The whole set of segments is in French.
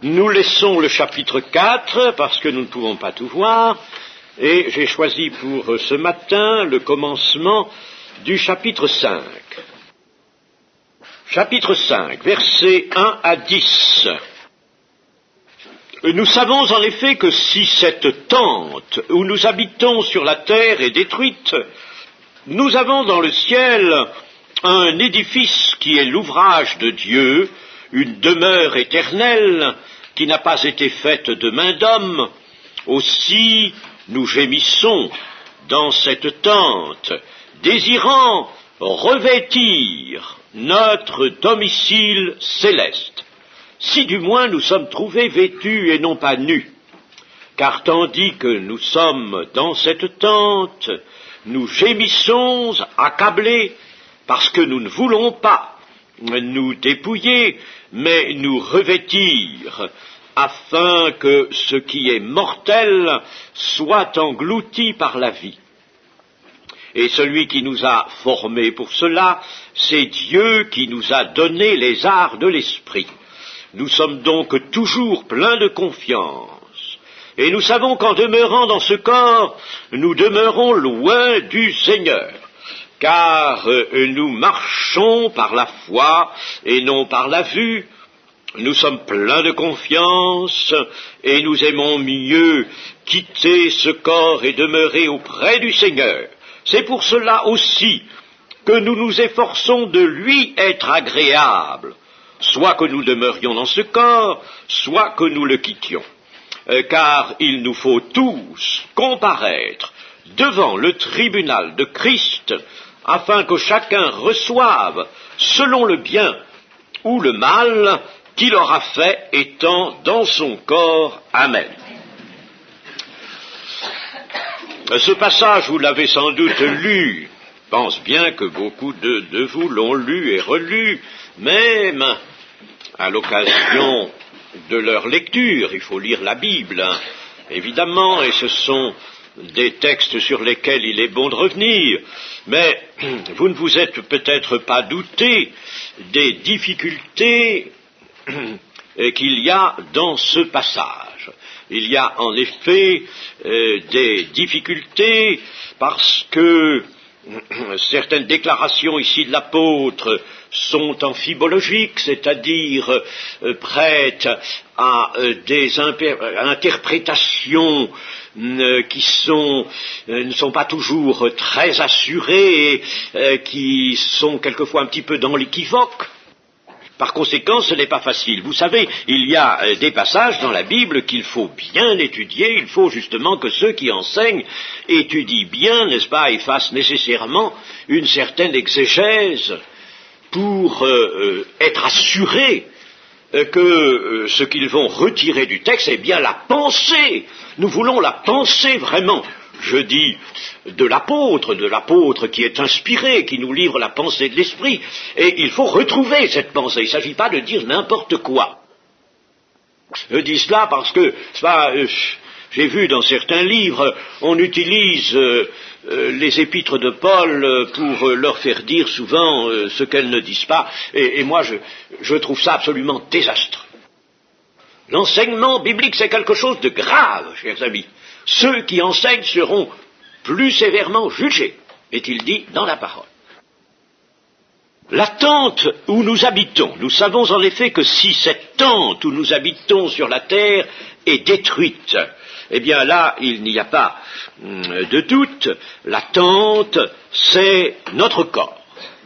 Nous laissons le chapitre 4 parce que nous ne pouvons pas tout voir, et j'ai choisi pour ce matin le commencement du chapitre 5. Chapitre 5, versets 1 à 10. Nous savons en effet que si cette tente où nous habitons sur la terre est détruite, nous avons dans le ciel un édifice qui est l'ouvrage de Dieu, une demeure éternelle qui n'a pas été faite de main d'homme. Aussi nous gémissons dans cette tente, désirant revêtir notre domicile céleste, si du moins nous sommes trouvés vêtus et non pas nus. Car tandis que nous sommes dans cette tente, nous gémissons accablés, parce que nous ne voulons pas nous dépouiller, mais nous revêtir, afin que ce qui est mortel soit englouti par la vie. Et celui qui nous a formés pour cela, c'est Dieu qui nous a donné les arts de l'esprit. Nous sommes donc toujours pleins de confiance, et nous savons qu'en demeurant dans ce corps, nous demeurons loin du Seigneur, car nous marchons par la foi et non par la vue. Nous sommes pleins de confiance, et nous aimons mieux quitter ce corps et demeurer auprès du Seigneur. C'est pour cela aussi que nous nous efforçons de lui être agréables, soit que nous demeurions dans ce corps, soit que nous le quittions. Car il nous faut tous comparaître devant le tribunal de Christ, afin que chacun reçoive selon le bien ou le mal qu'il aura fait étant dans son corps. Amen. Ce passage, vous l'avez sans doute lu. Je pense bien que beaucoup de vous l'ont lu et relu, même à l'occasion de leur lecture. Il faut lire la Bible, évidemment, et ce sont des textes sur lesquels il est bon de revenir. Mais vous ne vous êtes peut-être pas douté des difficultés qu'il y a dans ce passage. Il y a en effet des difficultés parce que certaines déclarations ici de l'apôtre sont amphibologiques, c'est-à-dire prêtes à des interprétations qui ne sont pas toujours très assurées et qui sont quelquefois un petit peu dans l'équivoque. Par conséquent, ce n'est pas facile. Vous savez, il y a des passages dans la Bible qu'il faut bien étudier. Il faut justement que ceux qui enseignent étudient bien, n'est-ce pas, et fassent nécessairement une certaine exégèse pour être assurés que ce qu'ils vont retirer du texte est bien la pensée. Nous voulons la pensée vraiment. Je dis de l'apôtre qui est inspiré, qui nous livre la pensée de l'esprit, et il faut retrouver cette pensée. Il ne s'agit pas de dire n'importe quoi. Je dis cela parce que, j'ai vu dans certains livres, on utilise les épîtres de Paul pour leur faire dire souvent ce qu'elles ne disent pas, et moi je trouve ça absolument désastreux. L'enseignement biblique, c'est quelque chose de grave, chers amis. Ceux qui enseignent seront plus sévèrement jugés, est-il dit dans la parole. La tente où nous habitons, nous savons en effet que si cette tente où nous habitons sur la terre est détruite, eh bien là, il n'y a pas de doute, la tente, c'est notre corps.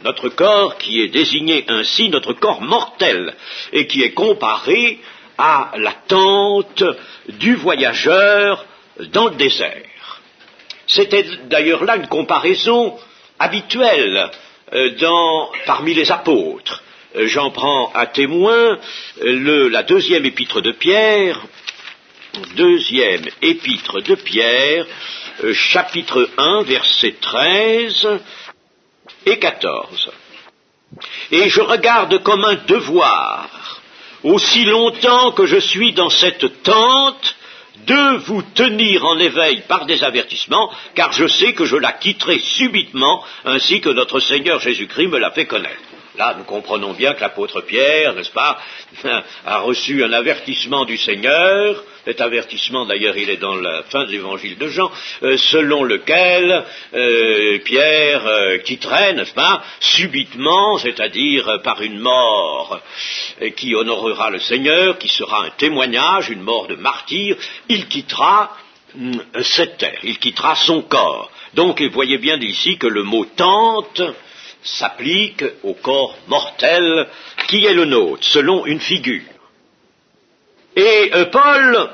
Notre corps qui est désigné ainsi, notre corps mortel, et qui est comparé à la tente du voyageur dans le désert. C'était d'ailleurs là une comparaison habituelle parmi les apôtres. J'en prends à témoin la deuxième épître de Pierre, chapitre 1, versets 13 et 14. Et je regarde comme un devoir, aussi longtemps que je suis dans cette tente, de vous tenir en éveil par des avertissements, car je sais que je la quitterai subitement, ainsi que notre Seigneur Jésus-Christ me l'a fait connaître. Là, nous comprenons bien que l'apôtre Pierre, n'est-ce pas, a reçu un avertissement du Seigneur. Cet avertissement, d'ailleurs, il est dans la fin de l'évangile de Jean, selon lequel Pierre quitterait, n'est-ce pas, subitement, c'est-à-dire par une mort qui honorera le Seigneur, qui sera un témoignage, une mort de martyr, il quittera cette terre, il quittera son corps. Donc, vous voyez bien ici que le mot tente s'applique au corps mortel qui est le nôtre, selon une figure. Et Paul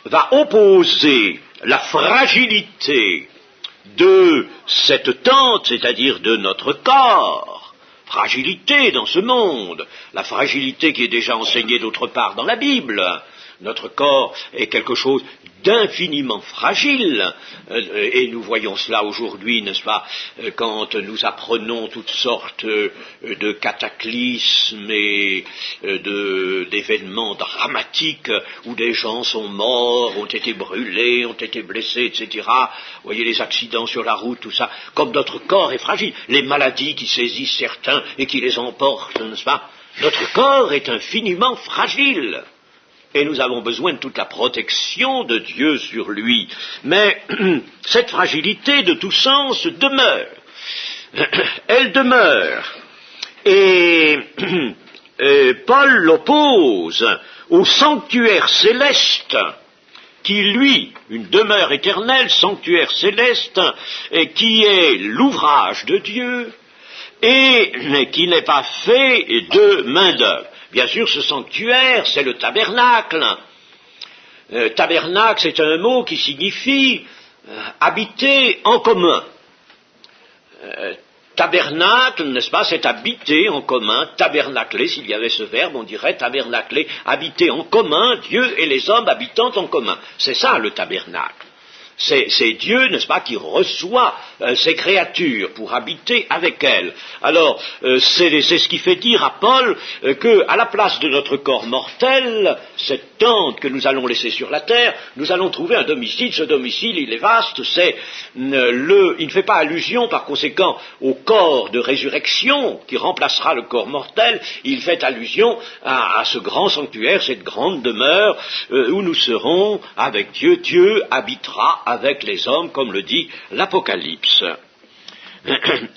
va opposer la fragilité de cette tente, c'est-à-dire de notre corps, fragilité dans ce monde, la fragilité qui est déjà enseignée d'autre part dans la Bible. Notre corps est quelque chose d'infiniment fragile, et nous voyons cela aujourd'hui, n'est-ce pas, quand nous apprenons toutes sortes de cataclysmes et d'événements dramatiques où des gens sont morts, ont été brûlés, ont été blessés, etc. Vous voyez les accidents sur la route, tout ça, comme notre corps est fragile, les maladies qui saisissent certains et qui les emportent, n'est-ce pas, notre corps est infiniment fragile. Et nous avons besoin de toute la protection de Dieu sur lui. Mais cette fragilité de tout sens demeure. Elle demeure. Et Paul l'oppose au sanctuaire céleste, qui, lui, une demeure éternelle, sanctuaire céleste, qui est l'ouvrage de Dieu, et qui n'est pas fait de main d'œuvre. Bien sûr, ce sanctuaire, c'est le tabernacle. Tabernacle, c'est un mot qui signifie habiter en commun. Tabernacle, n'est-ce pas, c'est habiter en commun, tabernacler, s'il y avait ce verbe, on dirait tabernacler, habiter en commun, Dieu et les hommes habitant en commun. C'est ça le tabernacle. C'est Dieu, n'est-ce pas, qui reçoit ses créatures pour habiter avec elles. Alors, c'est ce qui fait dire à Paul que, à la place de notre corps mortel, cette tente que nous allons laisser sur la terre, nous allons trouver un domicile. Ce domicile, il est vaste, il ne fait pas allusion, par conséquent, au corps de résurrection qui remplacera le corps mortel. Il fait allusion à ce grand sanctuaire, cette grande demeure où nous serons avec Dieu. Dieu habitera avec les hommes, comme le dit l'Apocalypse.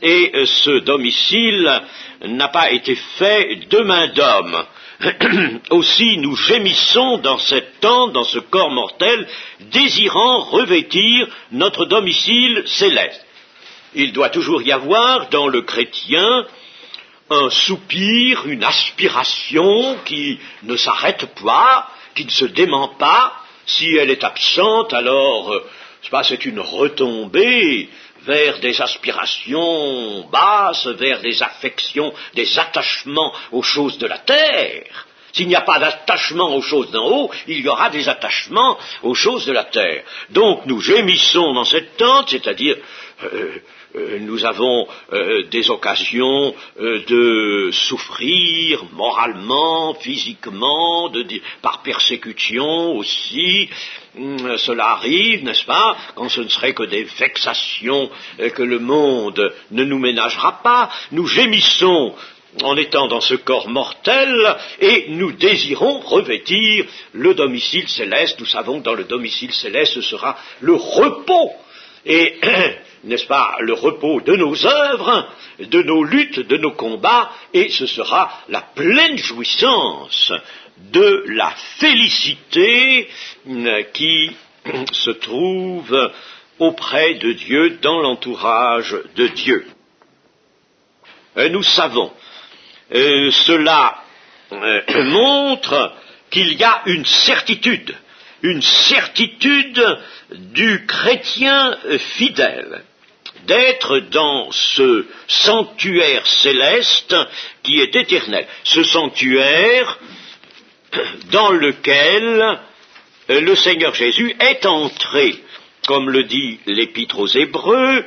Et ce domicile n'a pas été fait de main d'homme. Aussi nous gémissons dans cette tente, dans ce corps mortel, désirant revêtir notre domicile céleste. Il doit toujours y avoir dans le chrétien un soupir, une aspiration qui ne s'arrête pas, qui ne se dément pas. Si elle est absente, alors c'est une retombée vers des aspirations basses, vers des affections, des attachements aux choses de la terre. S'il n'y a pas d'attachement aux choses d'en haut, il y aura des attachements aux choses de la terre. Donc nous gémissons dans cette tente, c'est-à-dire nous avons des occasions de souffrir moralement, physiquement, par persécution aussi. Cela arrive, n'est-ce pas, quand ce ne serait que des vexations que le monde ne nous ménagera pas. Nous gémissons en étant dans ce corps mortel, et nous désirons revêtir le domicile céleste. Nous savons que dans le domicile céleste, ce sera le repos. Et, n'est-ce pas, le repos de nos œuvres, de nos luttes, de nos combats, et ce sera la pleine jouissance de la félicité qui se trouve auprès de Dieu, dans l'entourage de Dieu. Nous savons, cela montre qu'il y a une certitude du chrétien fidèle, d'être dans ce sanctuaire céleste qui est éternel, ce sanctuaire dans lequel le Seigneur Jésus est entré, comme le dit l'Épître aux Hébreux,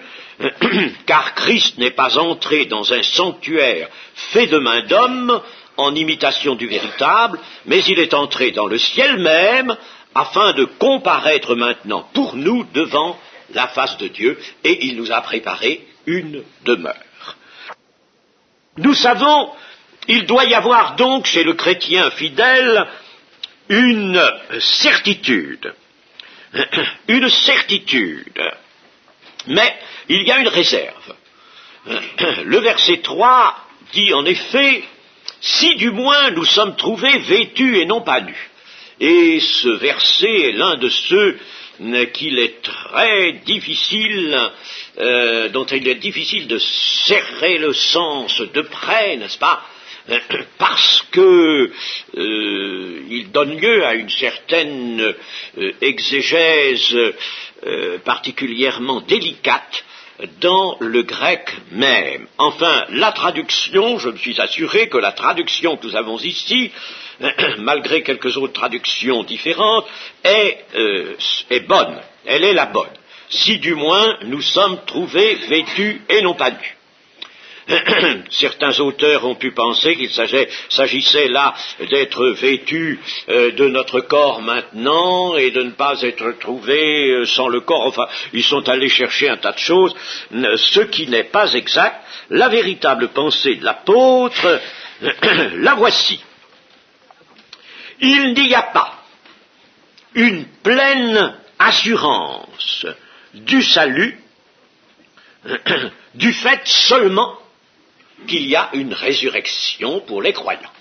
car Christ n'est pas entré dans un sanctuaire fait de main d'homme, en imitation du véritable, mais il est entré dans le ciel même, afin de comparaître maintenant pour nous devant la face de Dieu, et il nous a préparé une demeure. Nous savons, il doit y avoir donc chez le chrétien fidèle une certitude, mais il y a une réserve. Le verset 3 dit en effet, « Si du moins nous sommes trouvés vêtus et non pas nus ». Et ce verset est l'un de ceux qu'il est très difficile, dont il est difficile de serrer le sens de près, n'est-ce pas, parce que il donne lieu à une certaine exégèse particulièrement délicate dans le grec même. Enfin, la traduction, je me suis assuré que la traduction que nous avons ici, malgré quelques autres traductions différentes, est bonne. Elle est la bonne. Si du moins nous sommes trouvés vêtus et non pas nus. Certains auteurs ont pu penser qu'il s'agissait là d'être vêtus de notre corps maintenant et de ne pas être trouvés sans le corps. Enfin, ils sont allés chercher un tas de choses, ce qui n'est pas exact. La véritable pensée de l'apôtre, la voici. Il n'y a pas une pleine assurance du salut du fait seulement qu'il y a une résurrection pour les croyants.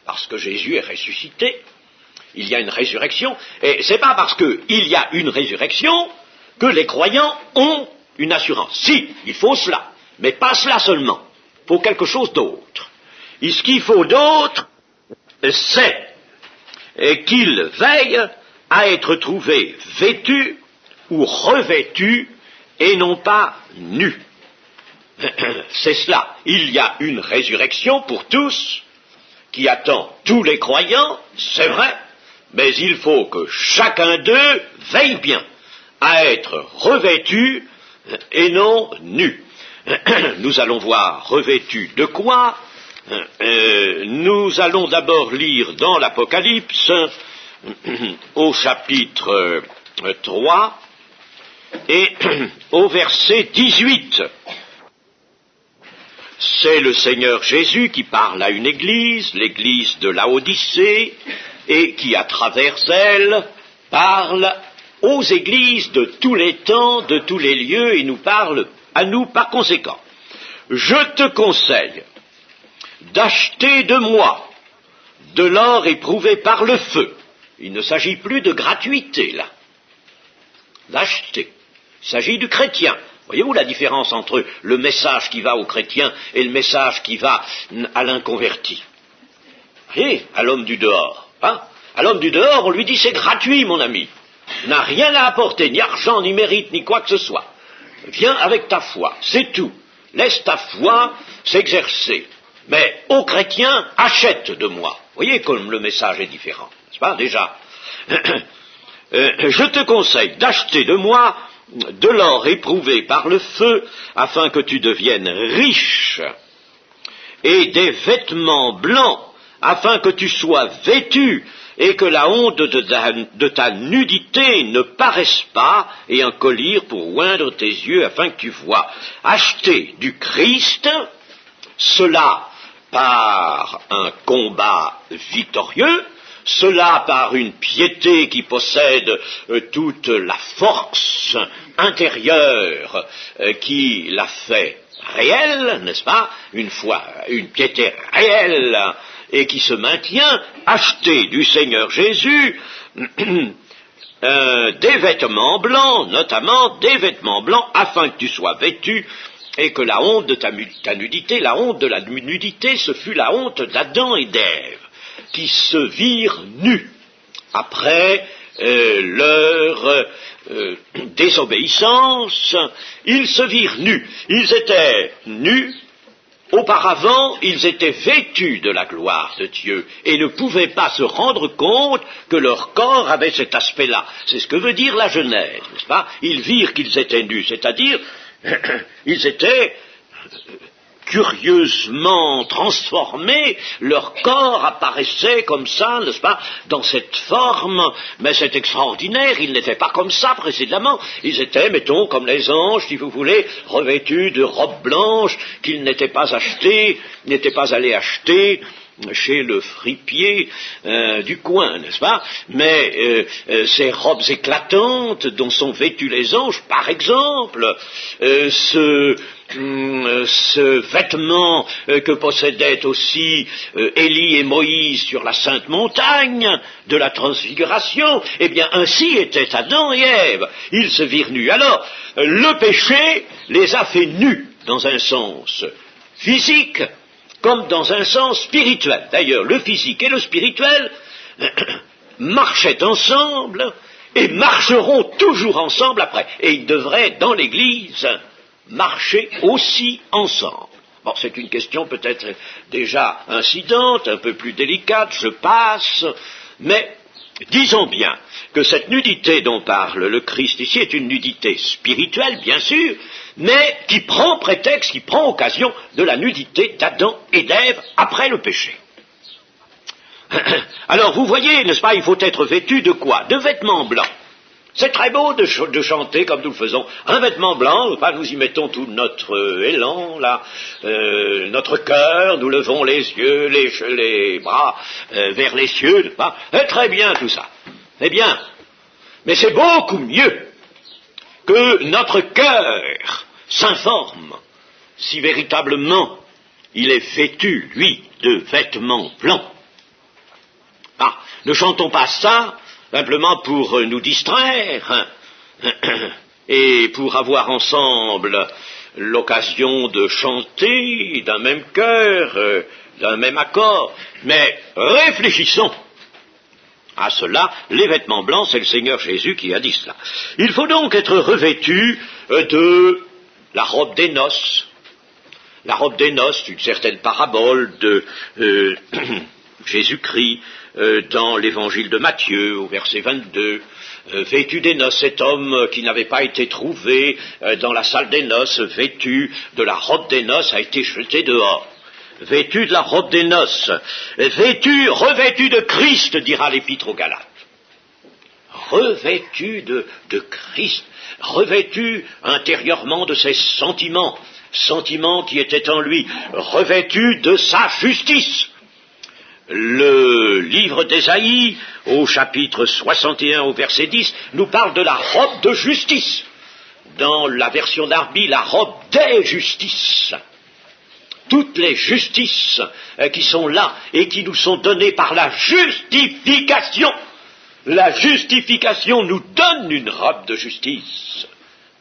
Parce que Jésus est ressuscité, il y a une résurrection, et c'est pas parce qu'il y a une résurrection que les croyants ont une assurance. Si, il faut cela, mais pas cela seulement. Il faut quelque chose d'autre. Et ce qu'il faut d'autre, c'est qu'ils veillent à être trouvés vêtus ou revêtus et non pas nus. C'est cela. Il y a une résurrection pour tous qui attend tous les croyants, c'est vrai, mais il faut que chacun d'eux veille bien à être revêtu et non nu. Nous allons voir revêtu de quoi. Nous allons d'abord lire dans l'Apocalypse au chapitre 3 et au verset 18. C'est le Seigneur Jésus qui parle à une église, l'église de Laodicée, et qui à travers elle parle aux églises de tous les temps, de tous les lieux, et nous parle à nous par conséquent. Je te conseille d'acheter de moi de l'or éprouvé par le feu. Il ne s'agit plus de gratuité, là. D'acheter. Il s'agit du chrétien. Voyez-vous la différence entre le message qui va aux chrétiens et le message qui va à l'inconverti? Voyez, à l'homme du dehors. Hein? À l'homme du dehors, on lui dit c'est gratuit, mon ami. Il n'a rien à apporter, ni argent, ni mérite, ni quoi que ce soit. Viens avec ta foi, c'est tout. Laisse ta foi s'exercer. Mais aux chrétiens, achète de moi. Voyez comme le message est différent, n'est-ce pas, déjà? Je te conseille d'acheter de moi de l'or éprouvé par le feu, afin que tu deviennes riche, et des vêtements blancs, afin que tu sois vêtu, et que la honte de ta nudité ne paraisse pas, et un collier pour oindre tes yeux, afin que tu vois. Acheter du Christ, cela par un combat victorieux, cela par une piété qui possède toute la force intérieure qui la fait réelle, n'est-ce pas? Une piété réelle et qui se maintient, acheter du Seigneur Jésus des vêtements blancs, notamment des vêtements blancs, afin que tu sois vêtu et que la honte de ta nudité, la honte de la nudité, ce fut la honte d'Adam et d'Ève, qui se virent nus après leur désobéissance. Ils se virent nus. Ils étaient nus. Auparavant, ils étaient vêtus de la gloire de Dieu et ne pouvaient pas se rendre compte que leur corps avait cet aspect-là. C'est ce que veut dire la Genèse, n'est-ce pas? Ils virent qu'ils étaient nus, c'est-à-dire ils étaient curieusement transformés, leur corps apparaissait comme ça, n'est-ce pas, dans cette forme, mais c'est extraordinaire, ils n'étaient pas comme ça précédemment, ils étaient, mettons, comme les anges, si vous voulez, revêtus de robes blanches qu'ils n'étaient pas allés acheter chez le fripier du coin, n'est-ce pas? Mais ces robes éclatantes dont sont vêtus les anges, par exemple, ce vêtement que possédaient aussi Élie et Moïse sur la sainte montagne de la transfiguration, eh bien ainsi étaient Adam et Ève. Ils se virent nus. Alors, le péché les a fait nus dans un sens physique comme dans un sens spirituel. D'ailleurs, le physique et le spirituel marchaient ensemble et marcheront toujours ensemble après. Et ils devraient, dans l'Église, marcher aussi ensemble. Bon, c'est une question peut-être déjà incidente, un peu plus délicate, je passe, mais disons bien que cette nudité dont parle le Christ ici est une nudité spirituelle, bien sûr, mais qui prend prétexte, qui prend occasion de la nudité d'Adam et d'Ève après le péché. Alors, vous voyez, n'est-ce pas, il faut être vêtu de quoi? De vêtements blancs. C'est très beau de chanter comme nous le faisons. Un vêtement blanc, nous y mettons tout notre élan, là, notre cœur, nous levons les yeux, les bras vers les cieux, n'est-ce pas? Très bien tout ça. Eh bien, mais c'est beaucoup mieux que notre cœur s'informe si véritablement il est vêtu, lui, de vêtements blancs. Ne chantons pas ça simplement pour nous distraire et pour avoir ensemble l'occasion de chanter d'un même cœur, d'un même accord, mais réfléchissons à cela. Les vêtements blancs, c'est le Seigneur Jésus qui a dit cela. Il faut donc être revêtu de la robe des noces. La robe des noces, une certaine parabole de Jésus-Christ dans l'évangile de Matthieu, au verset 22, vêtu des noces, cet homme qui n'avait pas été trouvé dans la salle des noces, vêtu de la robe des noces, a été jeté dehors. Vêtu de la robe des noces, revêtu de Christ, dira l'Épître aux Galates. Revêtu de Christ, revêtu intérieurement de ses sentiments qui étaient en lui, revêtu de sa justice. Le livre d'Ésaïe, au chapitre 61, au verset 10, nous parle de la robe de justice. Dans la version d'Arby, la robe des justices. Toutes les justices qui sont là et qui nous sont données par la justification. La justification nous donne une robe de justice.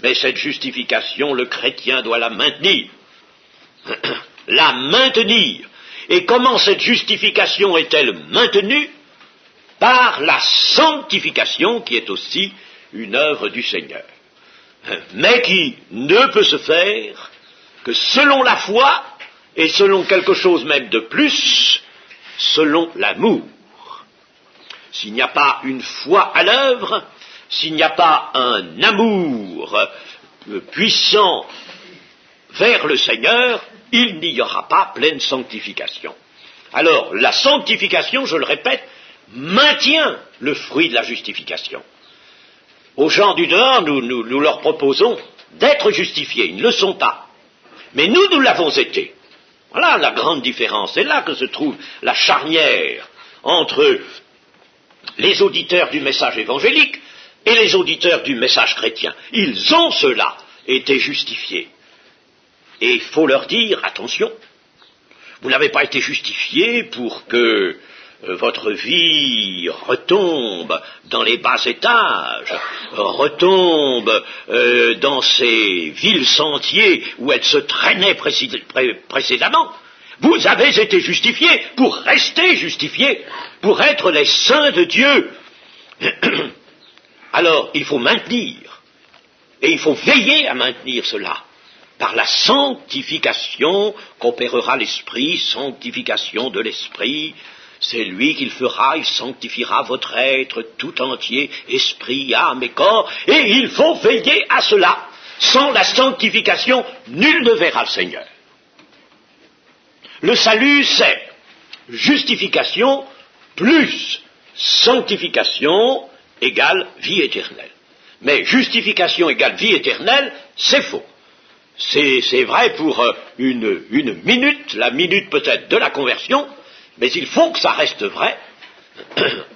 Mais cette justification, le chrétien doit la maintenir. La maintenir. Et comment cette justification est-elle maintenue? Par la sanctification qui est aussi une œuvre du Seigneur. Mais qui ne peut se faire que selon la foi et selon quelque chose même de plus, selon l'amour. S'il n'y a pas une foi à l'œuvre, s'il n'y a pas un amour puissant vers le Seigneur, il n'y aura pas pleine sanctification. Alors, la sanctification, je le répète, maintient le fruit de la justification. Aux gens du dehors, nous leur proposons d'être justifiés. Ils ne le sont pas. Mais nous l'avons été. Voilà la grande différence. C'est là que se trouve la charnière entre les auditeurs du message évangélique et les auditeurs du message chrétien. Ils ont, ceux-là, été justifiés. Et il faut leur dire, attention, vous n'avez pas été justifiés pour que votre vie retombe dans les bas étages, retombe dans ces vils sentiers où elle se traînait précédemment. Vous avez été justifiés pour rester justifiés, pour être les saints de Dieu. Alors, il faut maintenir, et il faut veiller à maintenir cela. Par la sanctification qu'opérera l'Esprit, sanctification de l'Esprit, c'est lui qui le fera, il sanctifiera votre être tout entier, esprit, âme et corps, et il faut veiller à cela. Sans la sanctification, nul ne verra le Seigneur. Le salut, c'est justification plus sanctification égale vie éternelle. Mais justification égale vie éternelle, c'est faux. C'est vrai pour une minute, la minute peut-être de la conversion, mais il faut que ça reste vrai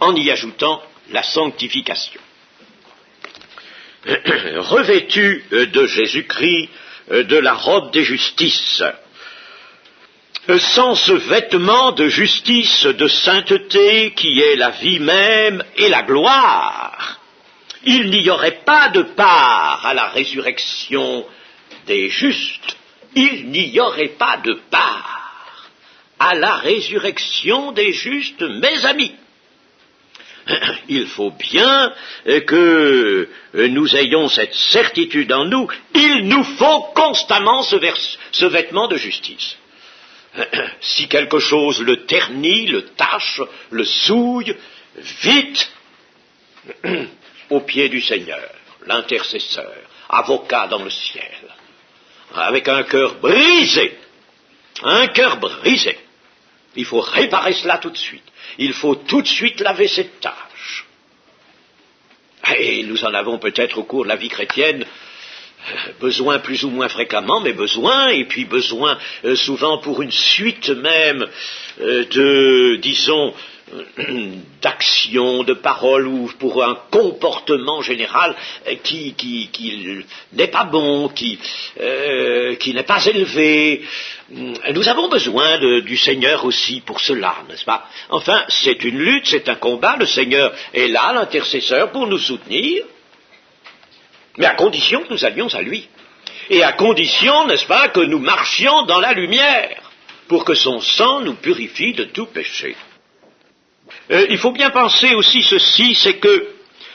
en y ajoutant la sanctification. Revêtu de Jésus-Christ, de la robe des justices, sans ce vêtement de justice, de sainteté qui est la vie même et la gloire, il n'y aurait pas de part à la résurrection des justes, il n'y aurait pas de part à la résurrection des justes, mes amis. Il faut bien que nous ayons cette certitude en nous, il nous faut constamment ce vêtement de justice. Si quelque chose le ternit, le tache, le souille, vite au pied du Seigneur, l'intercesseur, avocat dans le ciel, avec un cœur brisé, il faut réparer cela tout de suite. Il faut tout de suite laver cette tâche. Et nous en avons peut-être au cours de la vie chrétienne besoin plus ou moins fréquemment, mais besoin, et puis besoin souvent pour une suite même disons, d'action, de parole, ou pour un comportement général qui n'est pas bon, qui n'est pas élevé. Nous avons besoin du Seigneur aussi pour cela, n'est-ce pas? Enfin, c'est une lutte, c'est un combat, le Seigneur est là, l'intercesseur, pour nous soutenir, mais à condition que nous allions à lui, et à condition, n'est-ce pas, que nous marchions dans la lumière, pour que son sang nous purifie de tout péché. Il faut bien penser aussi ceci, c'est que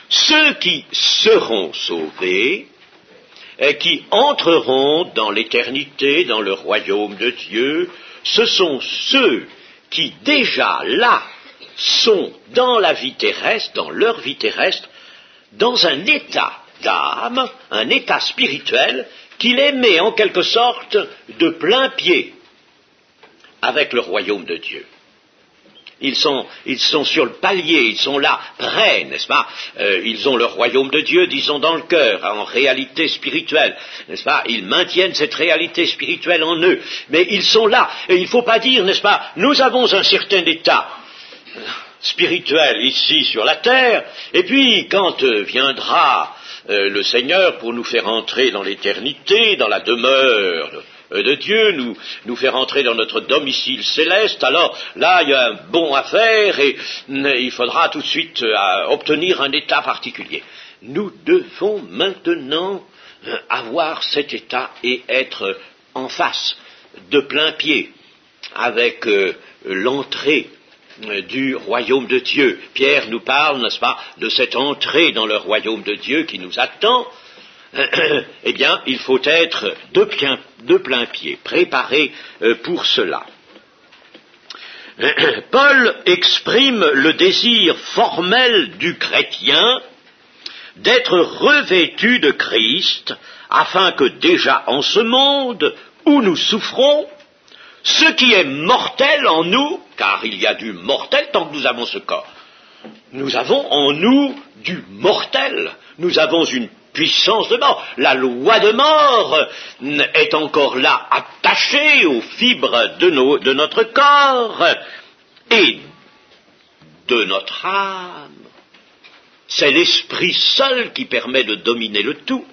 ceux qui seront sauvés, qui entreront dans l'éternité, dans le royaume de Dieu, ce sont ceux qui déjà là sont dans la vie terrestre, dans leur vie terrestre, dans un état d'âme, un état spirituel qui les met en quelque sorte de plein pied avec le royaume de Dieu. Ils sont sur le palier, ils sont là, prêts, n'est-ce pas? Ils ont le royaume de Dieu, disons, dans le cœur, en réalité spirituelle, n'est-ce pas? Ils maintiennent cette réalité spirituelle en eux, mais ils sont là, et il ne faut pas dire, n'est-ce pas, nous avons un certain état spirituel ici sur la terre, et puis quand viendra le Seigneur pour nous faire entrer dans l'éternité, dans la demeure de Dieu, nous faire entrer dans notre domicile céleste, alors là il y a un bon à faire et il faudra tout de suite obtenir un état particulier. Nous devons maintenant avoir cet état et être en face, de plein pied, avec l'entrée du royaume de Dieu. Pierre nous parle, n'est-ce pas, de cette entrée dans le royaume de Dieu qui nous attend. Eh bien, il faut être de plein pied, préparé pour cela. Paul exprime le désir formel du chrétien d'être revêtu de Christ, afin que déjà en ce monde où nous souffrons, ce qui est mortel en nous, car il y a du mortel tant que nous avons ce corps, nous avons en nous du mortel, nous avons une puissance de mort. La loi de mort est encore là, attachée aux fibres de notre corps et de notre âme. C'est l'esprit seul qui permet de dominer le tout.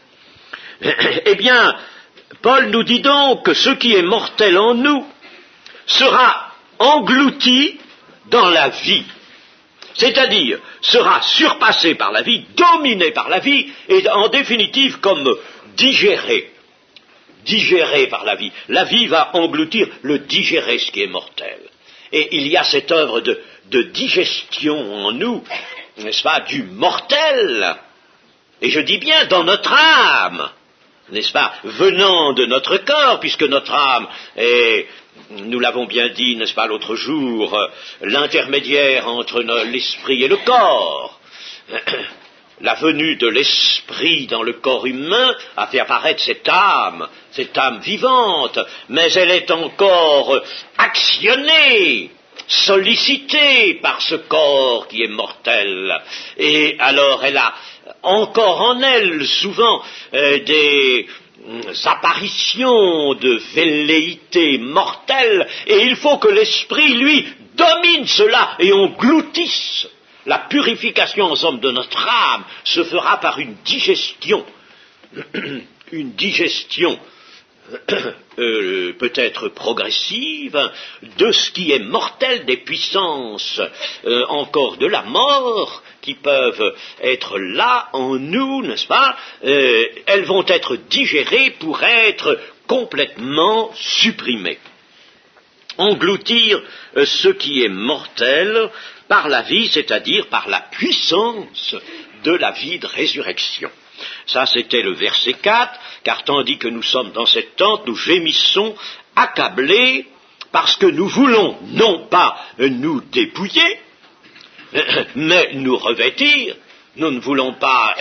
Eh bien, Paul nous dit donc que ce qui est mortel en nous sera englouti dans la vie. C'est-à-dire, sera surpassé par la vie, dominé par la vie, et en définitive comme digéré par la vie. La vie va engloutir, le digérer, ce qui est mortel. Et il y a cette œuvre de digestion en nous, n'est-ce pas, du mortel, et je dis bien dans notre âme, n'est-ce pas, venant de notre corps, puisque notre âme est, nous l'avons bien dit, n'est-ce pas, l'autre jour, l'intermédiaire entre l'esprit et le corps. la venue de l'esprit dans le corps humain a fait apparaître cette âme vivante, mais elle est encore actionnée, sollicitée par ce corps qui est mortel. Et alors elle a encore en elle souvent des apparitions de velléité mortelle, et il faut que l'esprit, lui, domine cela et engloutisse. La purification en somme de notre âme se fera par une digestion peut-être progressive de ce qui est mortel, des puissances encore de la mort qui peuvent être là en nous, n'est-ce pas? Elles vont être digérées pour être complètement supprimées. Engloutir ce qui est mortel par la vie, c'est-à-dire par la puissance de la vie de résurrection. Ça, c'était le verset 4, car tandis que nous sommes dans cette tente, nous gémissons, accablés, parce que nous voulons non pas nous dépouiller, mais nous revêtir. Nous ne voulons pas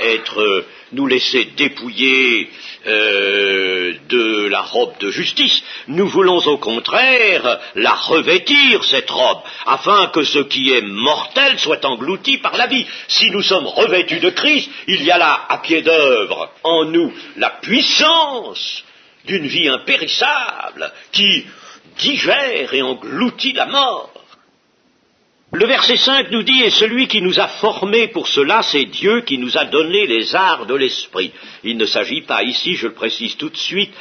nous laisser dépouiller de la robe de justice. Nous voulons au contraire la revêtir, cette robe, afin que ce qui est mortel soit englouti par la vie. Si nous sommes revêtus de Christ, il y a là, à pied d'œuvre, en nous, la puissance d'une vie impérissable qui digère et engloutit la mort. Le verset 5 nous dit « Et celui qui nous a formés pour cela, c'est Dieu qui nous a donné les arts de l'Esprit. » Il ne s'agit pas ici, je le précise tout de suite,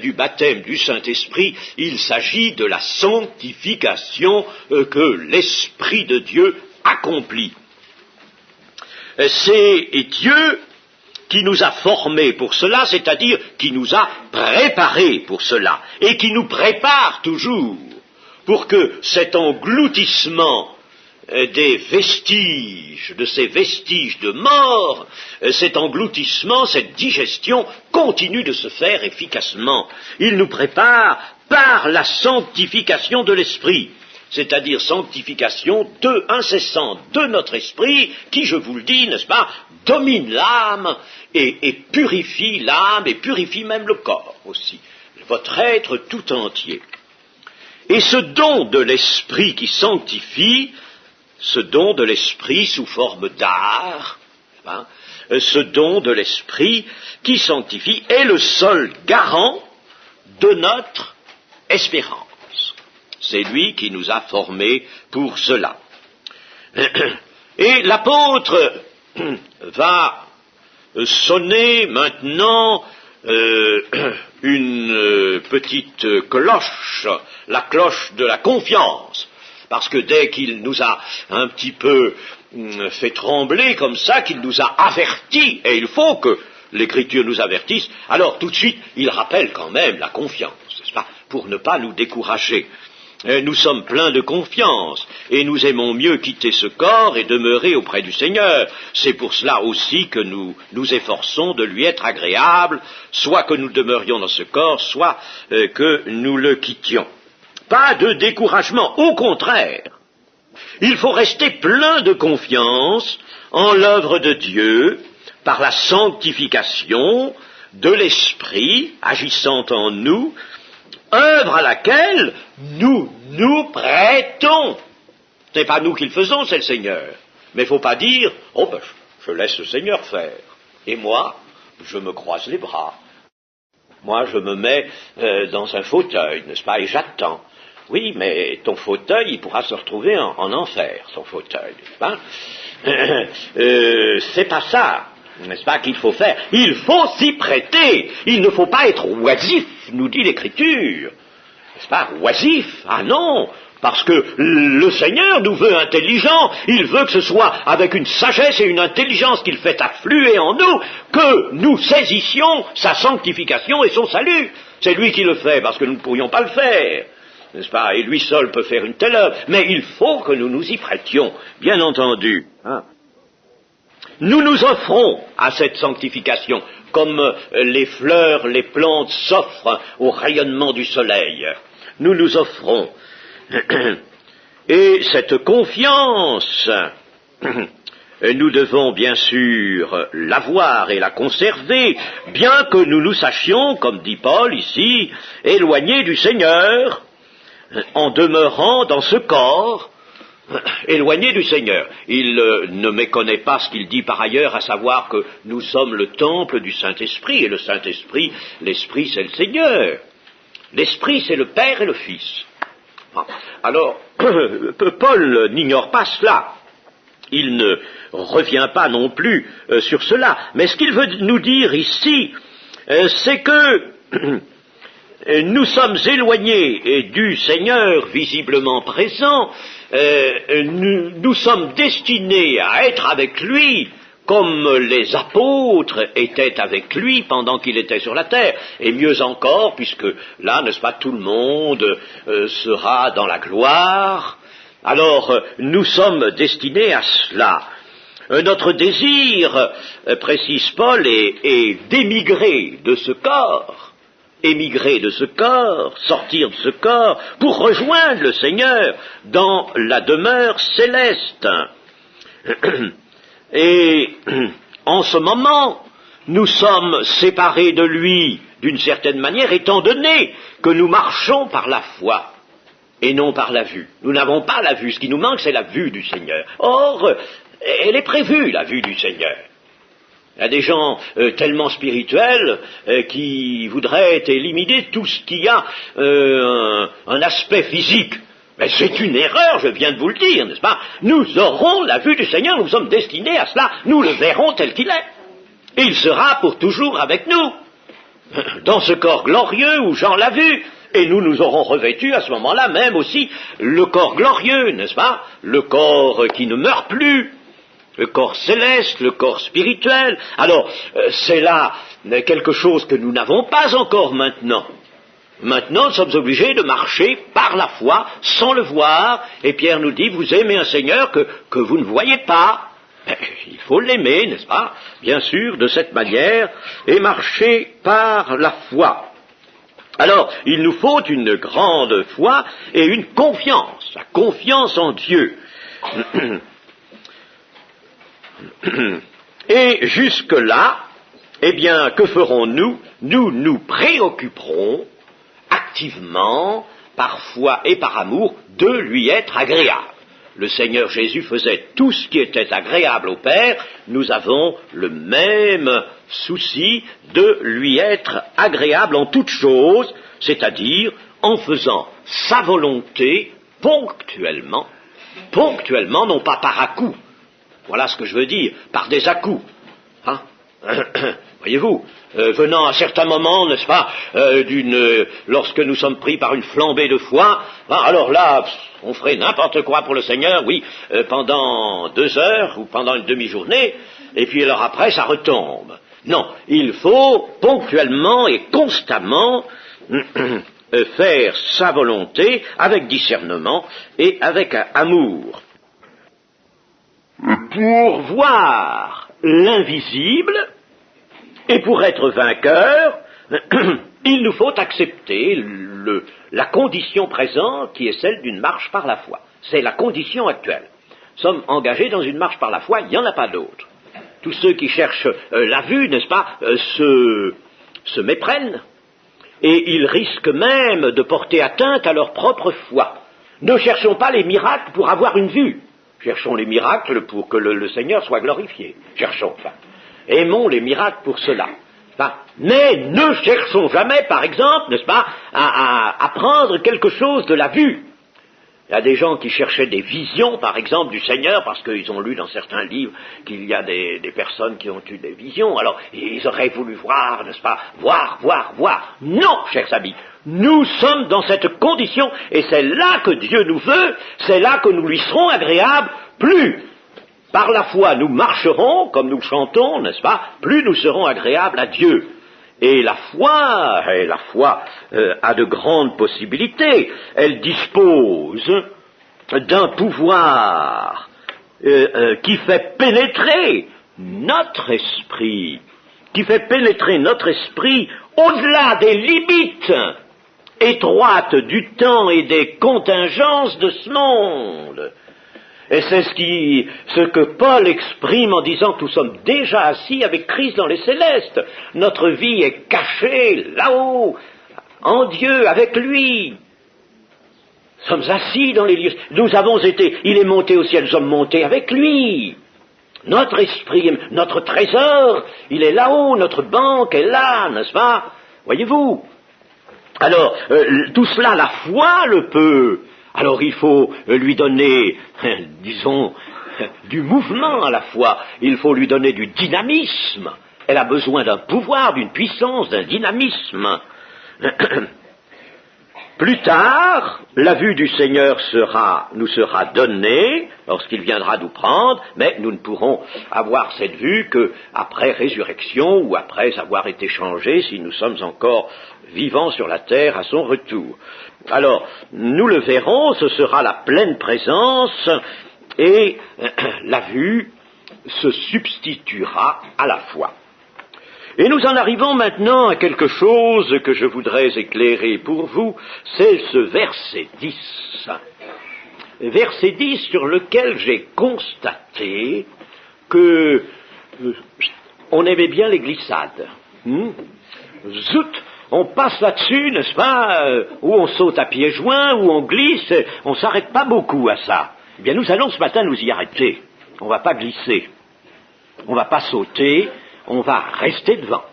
du baptême du Saint-Esprit, il s'agit de la sanctification que l'Esprit de Dieu accomplit. C'est Dieu qui nous a formés pour cela, c'est-à-dire qui nous a préparés pour cela, et qui nous prépare toujours pour que cet engloutissement des vestiges, de ces vestiges de mort, cet engloutissement, cette digestion continue de se faire efficacement. Il nous prépare par la sanctification de l'esprit, c'est-à-dire sanctification incessante de notre esprit, qui, je vous le dis, n'est-ce pas, domine l'âme et purifie l'âme et purifie même le corps aussi, votre être tout entier. Et ce don de l'esprit qui sanctifie, ce don de l'esprit sous forme d'art, ce don de l'esprit qui sanctifie est le seul garant de notre espérance. C'est lui qui nous a formés pour cela. Et l'apôtre va sonner maintenant une petite cloche, la cloche de la confiance. Parce que dès qu'il nous a un petit peu fait trembler comme ça, qu'il nous a avertis, et il faut que l'Écriture nous avertisse, alors tout de suite, il rappelle quand même la confiance, n'est-ce pas, pour ne pas nous décourager. Nous sommes pleins de confiance, et nous aimons mieux quitter ce corps et demeurer auprès du Seigneur. C'est pour cela aussi que nous nous efforçons de lui être agréables, soit que nous demeurions dans ce corps, soit que nous le quittions. Pas de découragement, au contraire. Il faut rester plein de confiance en l'œuvre de Dieu par la sanctification de l'Esprit agissant en nous, œuvre à laquelle nous nous prêtons. Ce n'est pas nous qui le faisons, c'est le Seigneur. Mais il ne faut pas dire « Oh ben, je laisse le Seigneur faire. Et moi, je me croise les bras. Moi, je me mets dans un fauteuil, n'est-ce pas, et j'attends. » Oui, mais ton fauteuil, il pourra se retrouver en enfer, son fauteuil, n'est-ce pas? C'est pas ça, n'est-ce pas, qu'il faut faire. Il faut s'y prêter. Il ne faut pas être oisif, nous dit l'Écriture. N'est-ce pas, oisif? Ah non, parce que le Seigneur nous veut intelligents. Il veut que ce soit avec une sagesse et une intelligence qu'il fait affluer en nous, que nous saisissions sa sanctification et son salut. C'est lui qui le fait, parce que nous ne pourrions pas le faire. N'est-ce pas? Et lui seul peut faire une telle œuvre, mais il faut que nous nous y prêtions, bien entendu. Nous nous offrons à cette sanctification, comme les fleurs, les plantes s'offrent au rayonnement du soleil. Nous nous offrons. Et cette confiance nous devons bien sûr l'avoir et la conserver, bien que nous nous sachions, comme dit Paul ici, éloignés du Seigneur, en demeurant dans ce corps, éloigné du Seigneur. Il ne méconnaît pas ce qu'il dit par ailleurs, à savoir que nous sommes le temple du Saint-Esprit, et le Saint-Esprit, l'Esprit c'est le Seigneur. L'Esprit c'est le Père et le Fils. Alors, Paul n'ignore pas cela. Il ne revient pas non plus sur cela. Mais ce qu'il veut nous dire ici, c'est que nous sommes éloignés du Seigneur visiblement présent, nous sommes destinés à être avec lui comme les apôtres étaient avec lui pendant qu'il était sur la terre, et mieux encore, puisque là, n'est-ce pas, tout le monde sera dans la gloire. Alors, nous sommes destinés à cela. Notre désir, précise Paul, est d'émigrer de ce corps, émigrer de ce corps, sortir de ce corps, pour rejoindre le Seigneur dans la demeure céleste. Et en ce moment, nous sommes séparés de lui d'une certaine manière, étant donné que nous marchons par la foi et non par la vue. Nous n'avons pas la vue, ce qui nous manque, c'est la vue du Seigneur. Or, elle est prévue, la vue du Seigneur. Il y a des gens tellement spirituels qui voudraient éliminer tout ce qui a un aspect physique. Mais c'est une erreur, je viens de vous le dire, n'est-ce pas? Nous aurons la vue du Seigneur, nous sommes destinés à cela, nous le verrons tel qu'il est. Et il sera pour toujours avec nous, dans ce corps glorieux où Jean l'a vu. Et nous aurons revêtu à ce moment-là même aussi le corps glorieux, n'est-ce pas? Le corps qui ne meurt plus, le corps céleste, le corps spirituel. Alors, c'est là quelque chose que nous n'avons pas encore maintenant. Maintenant, nous sommes obligés de marcher par la foi, sans le voir, et Pierre nous dit, vous aimez un Seigneur que vous ne voyez pas. Il faut l'aimer, n'est-ce pas? Bien sûr, de cette manière, et marcher par la foi. Alors, il nous faut une grande foi et une confiance, la confiance en Dieu. Et jusque-là, eh bien, que ferons-nous? Nous nous préoccuperons activement, par foi et par amour, de lui être agréable. Le Seigneur Jésus faisait tout ce qui était agréable au Père, nous avons le même souci de lui être agréable en toutes choses, c'est-à-dire en faisant sa volonté ponctuellement, non pas par à-coups. Voilà ce que je veux dire, par des à-coups. Hein? Voyez-vous, venant à certains moments, n'est-ce pas, lorsque nous sommes pris par une flambée de foi, alors là, on ferait n'importe quoi pour le Seigneur, oui, pendant 2 heures ou pendant une demi-journée, et puis alors après, ça retombe. Non, il faut ponctuellement et constamment faire sa volonté avec discernement et avec amour. Pour voir l'invisible et pour être vainqueur, il nous faut accepter la condition présente qui est celle d'une marche par la foi. C'est la condition actuelle. Nous sommes engagés dans une marche par la foi, il n'y en a pas d'autre. Tous ceux qui cherchent la vue, n'est-ce pas, se méprennent et ils risquent même de porter atteinte à leur propre foi. Ne cherchons pas les miracles pour avoir une vue. Cherchons les miracles pour que le Seigneur soit glorifié. Cherchons, enfin. Aimons les miracles pour cela. Enfin, mais ne cherchons jamais, par exemple, n'est-ce pas, à apprendre quelque chose de la vue. Il y a des gens qui cherchaient des visions, par exemple, du Seigneur, parce qu'ils ont lu dans certains livres qu'il y a des personnes qui ont eu des visions. Alors, ils auraient voulu voir, n'est-ce pas, voir. Non, chers amis, nous sommes dans cette condition, et c'est là que Dieu nous veut, c'est là que nous lui serons agréables, plus par la foi nous marcherons, comme nous chantons, n'est-ce pas, plus nous serons agréables à Dieu. Et la foi a de grandes possibilités. Elle dispose d'un pouvoir qui fait pénétrer notre esprit, au-delà des limites étroites du temps et des contingences de ce monde. Et c'est ce que Paul exprime en disant que nous sommes déjà assis avec Christ dans les célestes. Notre vie est cachée là-haut, en Dieu, avec lui. Nous sommes assis dans les lieux. Nous avons été, il est monté au ciel, nous sommes montés avec lui. Notre esprit, notre trésor, il est là-haut, notre banque est là, n'est-ce pas? Voyez-vous? Alors, tout cela, la foi le peut. Alors il faut lui donner, disons, du mouvement à la foi. Il faut lui donner du dynamisme. Elle a besoin d'un pouvoir, d'une puissance, d'un dynamisme. Plus tard, la vue du Seigneur nous sera donnée lorsqu'il viendra nous prendre, mais nous ne pourrons avoir cette vue qu'après résurrection ou après avoir été changés si nous sommes encore vivants sur la terre à son retour. Alors, nous le verrons, ce sera la pleine présence et la vue se substituera à la foi. Et nous en arrivons maintenant à quelque chose que je voudrais éclairer pour vous, c'est ce verset 10. Verset 10 sur lequel j'ai constaté que on aimait bien les glissades. Zut, on passe là-dessus, n'est-ce pas, où on saute à pieds joints, où on glisse, on ne s'arrête pas beaucoup à ça. Eh bien, nous allons ce matin nous y arrêter. On ne va pas glisser, on ne va pas sauter, on va rester devant,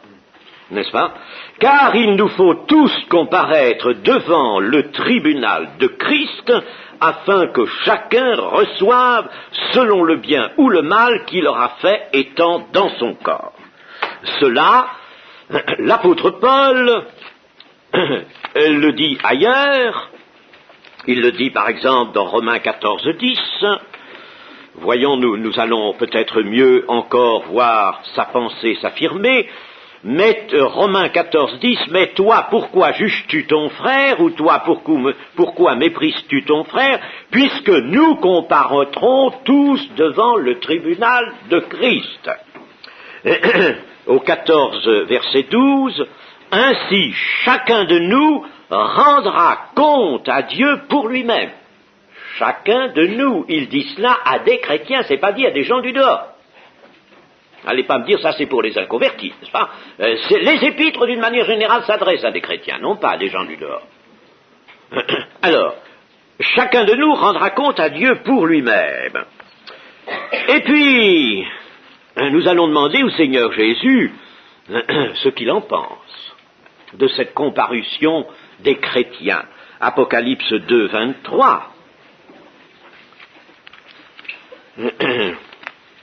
n'est-ce pas? Car il nous faut tous comparaître devant le tribunal de Christ, afin que chacun reçoive selon le bien ou le mal qu'il aura fait étant dans son corps. Cela, l'apôtre Paul le dit ailleurs, il le dit par exemple dans Romains 14, 10, voyons, nous allons peut-être mieux encore voir sa pensée s'affirmer, mais Romains 14, 10, mais toi, pourquoi juges-tu ton frère, ou toi, pourquoi méprises-tu ton frère, puisque nous comparaîtrons tous devant le tribunal de Christ. Au 14, verset 12, ainsi chacun de nous rendra compte à Dieu pour lui-même. Chacun de nous, il dit cela à des chrétiens, c'est pas dit à des gens du dehors. Allez pas me dire ça c'est pour les inconvertis, n'est-ce pas? Les épîtres d'une manière générale s'adressent à des chrétiens, non pas à des gens du dehors. Alors, chacun de nous rendra compte à Dieu pour lui-même. Et puis, nous allons demander au Seigneur Jésus ce qu'il en pense de cette comparution des chrétiens. Apocalypse 2, 23.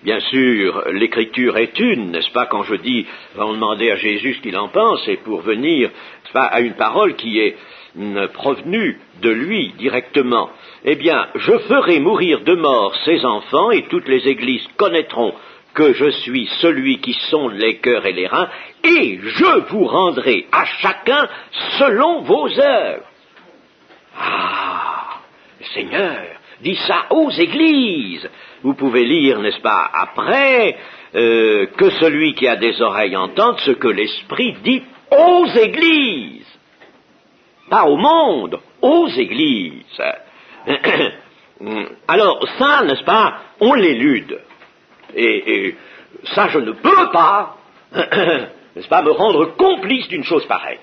Bien sûr, l'écriture est une, n'est-ce pas, quand je dis, on demandait à Jésus ce qu'il en pense, c'est pour venir, n'est-ce pas, à une parole qui est provenue de lui directement. Eh bien, je ferai mourir de mort ces enfants et toutes les églises connaîtront que je suis celui qui sonde les cœurs et les reins, et je vous rendrai à chacun selon vos œuvres. Ah, le Seigneur dit ça aux églises. Vous pouvez lire, n'est-ce pas, après, que celui qui a des oreilles entende ce que l'Esprit dit aux églises. Pas au monde, aux églises. Alors, ça, n'est-ce pas, on l'élude. Et ça, je ne peux pas, n'est-ce pas, me rendre complice d'une chose pareille.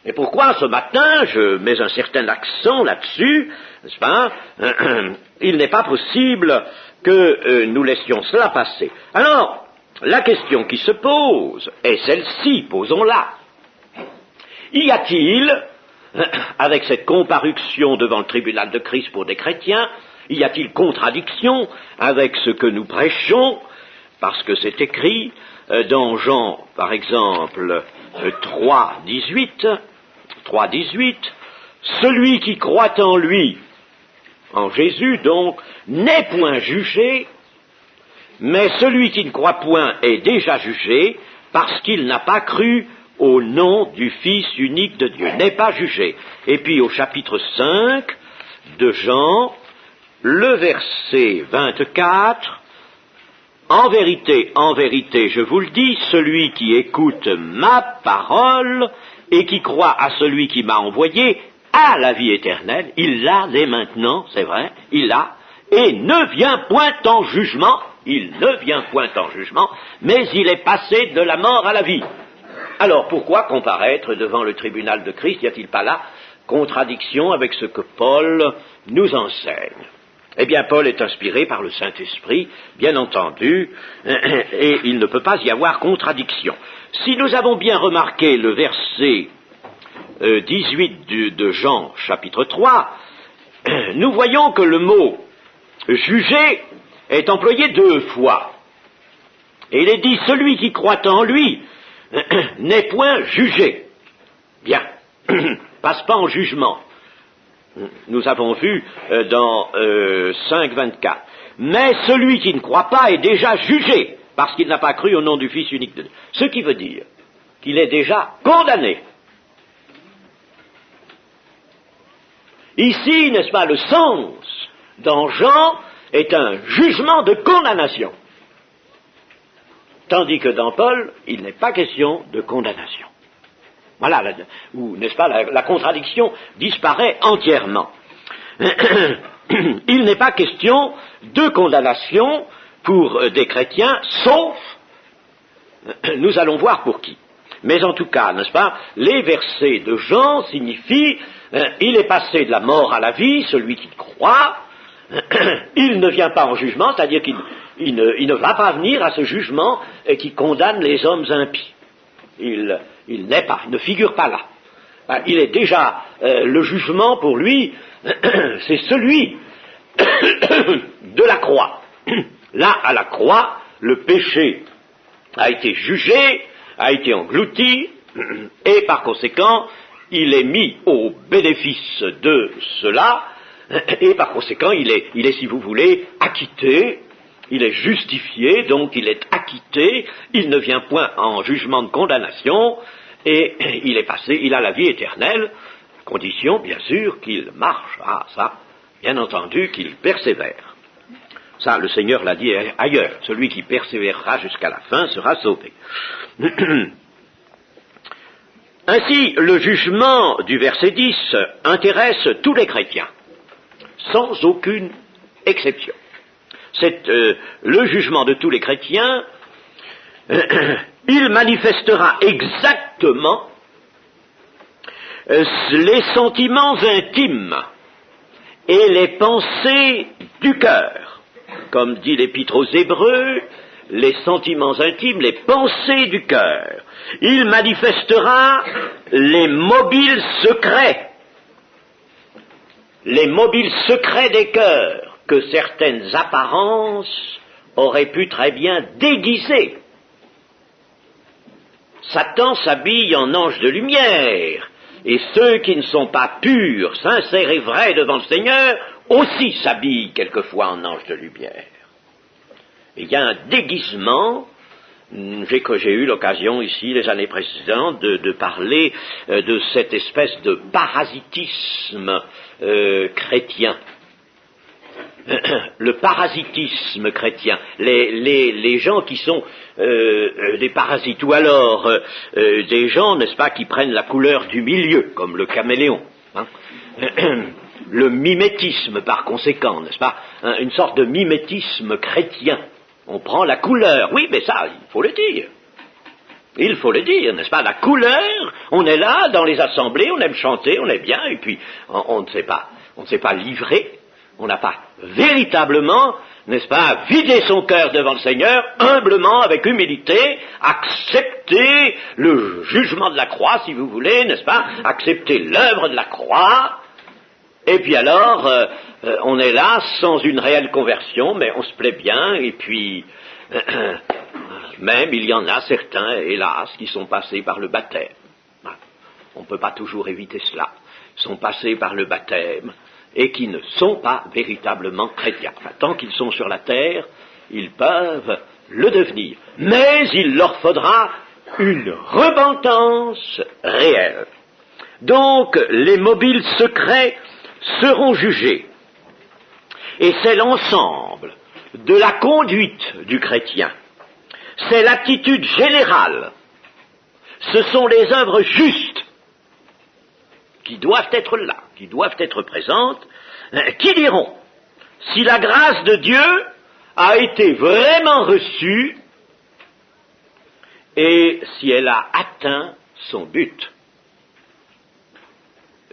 Et pourquoi ce matin je mets un certain accent là-dessus, n'est-ce pas? Il n'est pas possible que nous laissions cela passer. Alors, la question qui se pose est celle-ci, posons-la. Y a-t-il, avec cette comparution devant le tribunal de Christ pour des chrétiens, y a-t-il contradiction avec ce que nous prêchons, parce que c'est écrit dans Jean, par exemple, 3,18, celui qui croit en lui, en Jésus donc, n'est point jugé, mais celui qui ne croit point est déjà jugé, parce qu'il n'a pas cru au nom du Fils unique de Dieu, n'est pas jugé. Et puis au chapitre 5 de Jean, le verset 24, en vérité, je vous le dis, celui qui écoute ma parole et qui croit à celui qui m'a envoyé a la vie éternelle, il l'a dès maintenant, c'est vrai, il l'a, et ne vient point en jugement, il ne vient point en jugement, mais il est passé de la mort à la vie. Alors pourquoi comparaître devant le tribunal de Christ? Y a-t-il pas là contradiction avec ce que Paul nous enseigne? Eh bien, Paul est inspiré par le Saint-Esprit, bien entendu, et il ne peut pas y avoir contradiction. Si nous avons bien remarqué le verset 18 de Jean, chapitre 3, nous voyons que le mot « juger » est employé 2 fois. Et il est dit « celui qui croit en lui n'est point jugé ». Bien, passe pas en jugement. Nous avons vu dans 5.24. Mais celui qui ne croit pas est déjà jugé, parce qu'il n'a pas cru au nom du Fils unique de Dieu. Ce qui veut dire qu'il est déjà condamné. Ici, n'est-ce pas, le sens dans Jean est un jugement de condamnation. Tandis que dans Paul, il n'est pas question de condamnation. Voilà, où, n'est-ce pas, la contradiction disparaît entièrement. Il n'est pas question de condamnation pour des chrétiens, sauf, nous allons voir pour qui. Mais en tout cas, n'est-ce pas, les versets de Jean signifient, il est passé de la mort à la vie, celui qui croit, il ne vient pas en jugement, c'est-à-dire qu'il ne va pas venir à ce jugement qui condamne les hommes impies. Il n'est pas, il ne figure pas là. Il est déjà, le jugement pour lui, c'est celui de la croix. Là, à la croix, le péché a été jugé, a été englouti, et par conséquent, il est mis au bénéfice de cela, et par conséquent, il est, si vous voulez, acquitté, il est justifié, donc il est acquitté, il ne vient point en jugement de condamnation, et il est passé, il a la vie éternelle, condition, bien sûr, qu'il marche, ça, bien entendu, qu'il persévère. Ça, le Seigneur l'a dit ailleurs, celui qui persévérera jusqu'à la fin sera sauvé. Ainsi, le jugement du verset 10 intéresse tous les chrétiens, sans aucune exception. C'est le jugement de tous les chrétiens, il manifestera exactement les sentiments intimes et les pensées du cœur. Comme dit l'Épître aux Hébreux, les sentiments intimes, les pensées du cœur. Il manifestera les mobiles secrets des cœurs, que certaines apparences auraient pu très bien déguiser. Satan s'habille en ange de lumière, et ceux qui ne sont pas purs, sincères et vrais devant le Seigneur, aussi s'habillent quelquefois en ange de lumière. Et il y a un déguisement. J'ai eu l'occasion ici, les années précédentes, de parler de cette espèce de parasitisme chrétien. Le parasitisme chrétien, les gens qui sont des parasites, ou alors des gens, n'est-ce pas, qui prennent la couleur du milieu, comme le caméléon. Le mimétisme, par conséquent, n'est-ce pas, une sorte de mimétisme chrétien. On prend la couleur, oui, mais ça, il faut le dire. Il faut le dire, n'est-ce pas, la couleur, on est là, dans les assemblées, on aime chanter, on est bien, et puis on ne s'est pas livré, on n'a pas véritablement, n'est-ce pas, vidé son cœur devant le Seigneur, humblement, avec humilité, accepter le jugement de la croix, si vous voulez, n'est-ce pas, accepter l'œuvre de la croix, et puis alors, on est là sans une réelle conversion, mais on se plaît bien, et puis, même il y en a certains, hélas, qui sont passés par le baptême. On ne peut pas toujours éviter cela. Sont passés par le baptême, et qui ne sont pas véritablement chrétiens. Enfin, tant qu'ils sont sur la terre, ils peuvent le devenir. Mais il leur faudra une repentance réelle. Donc, les mobiles secrets seront jugés. Et c'est l'ensemble de la conduite du chrétien. C'est l'attitude générale. Ce sont les œuvres justes qui doivent être là, qui doivent être présentes, qui diront si la grâce de Dieu a été vraiment reçue et si elle a atteint son but,